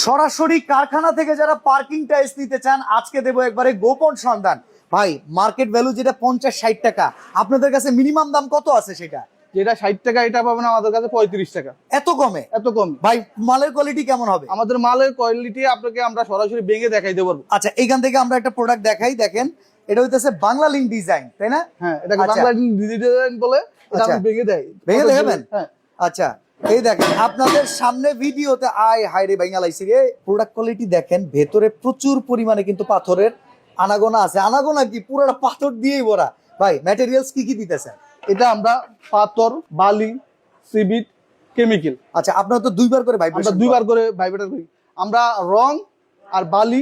সরাসরি কারখানা থেকে যারা পার্কিং টাইলস নিতে চান আজকে দেবো একবারে গোপন সন্ধান। ভাই মার্কেট ভ্যালু যেটা 50-60 টাকা, আপনাদের কাছে মিনিমাম দাম কত আছে সেটা? যেটা 60 টাকা এটা পাবেন আমাদের কাছে 35 টাকা। এত কমে? এত কম ভাই মালের কোয়ালিটি কেমন হবে? আমাদের মালের কোয়ালিটি আপনাকে আমরা সরাসরি ভেঙে দেখাইতে পারবো। আচ্ছা এখান থেকে আমরা একটা প্রোডাক্ট দেখাই, দেখেন এটা হইতেছে বাংলা লিঙ্ক ডিজাইন, তাই না? হ্যাঁ, এটাকে আচ্ছা। বাংলা ডিজাইন বলে, এটা আচ্ছা। আমি ভেঙে দেই। ভেঙে দেখাবেন? হ্যাঁ। আচ্ছা এই দেখেন আপনাদের সামনে ভিডিওতে আয় হাই রে ভাঙা লাইছি রে। প্রোডাক্ট কোয়ালিটি দেখেন, ভেতরে প্রচুর পরিমাণে কিন্তু পাথরের আনাগোনা আছে। আনাগোনা কি, পুরোটা পাথর দিয়েই ভরা। ভাই ম্যাটেরিয়ালস কি কি দিতেছেন? এটা আমরা পাথর, বালি, সিমেন্ট, কেমিক্যাল। আচ্ছা আপনারা তো দুইবার করে আমরা ভাইব্রেশন দুইবার করে ভাইব্রেটর করি। আমরা রং আর বালি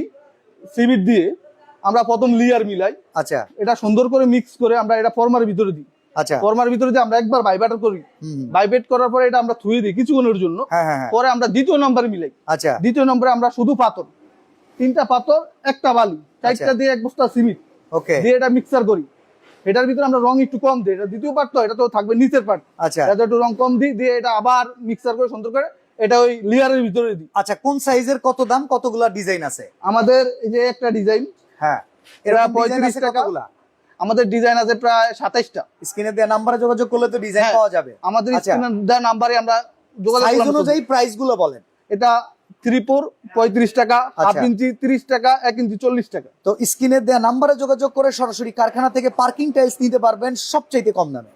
সিমেন্ট দিয়ে আমরা প্রথম লেয়ার মিলাই। আচ্ছা এটা সুন্দর করে মিক্স করে আমরা এটা ফর্মার ভিতরে দিই। আচ্ছা ফর্মার ভিতরে দিয়ে আমরা একবার ভাইব্রেটর করি। ভাইব্রেট করার পরে এটা আমরা ধুয়ে দিই কিছুক্ষণের জন্য। হ্যাঁ হ্যাঁ হ্যাঁ। পরে আমরা দ্বিতীয় নম্বরে মিলাই। আচ্ছা দ্বিতীয় নম্বরে আমরা শুধু পাথর, 3টা পাথর, 1টা বালি, 4টা দিয়ে 1 বস্তা সিমেন্ট ওকে দিয়ে এটা মিক্সার করি। এটার ভিতরে আমরা রং একটু কম দিই। এটা দ্বিতীয় পার্ট, তো এটা তো থাকবে নিচের পার্ট। আচ্ছা এটা একটু রং কম দিই, দিয়ে এটা আবার মিক্সার করে সুন্দর করে এটা ওই লেয়ারের ভিতরে দিই। আচ্ছা কোন সাইজের কত দাম, কতগুলা ডিজাইন আছে? আমাদের এই যে একটা ডিজাইন, হ্যাঁ এটা এরকম ডিজাইন 35 আছে টাকা। কতগুলা? আমাদের ডিজাইন আছে প্রায় 27টা। স্ক্রিনে দেওয়া নাম্বারে যোগাযোগ করলে তো ডিজাইন হ্যাঁ, পাওয়া যাবে। আমাদের আচ্ছা স্ক্রিনে দেওয়া নাম্বারে আমরা যোগাযোগ সাইজ করলাম। অনুযায়ী প্রাইস গুলো বলেন। এটা 3/4 35 টাকা, আচ্ছা। হাফ ইঞ্চি 30 টাকা, 1 ইঞ্চি 40 টাকা। তো স্ক্রিনে দেওয়া নাম্বারে যোগাযোগ করে সরাসরি কারখানা থেকে পার্কিং টাইলস নিতে পারবেন সবচাইতে কম দামে।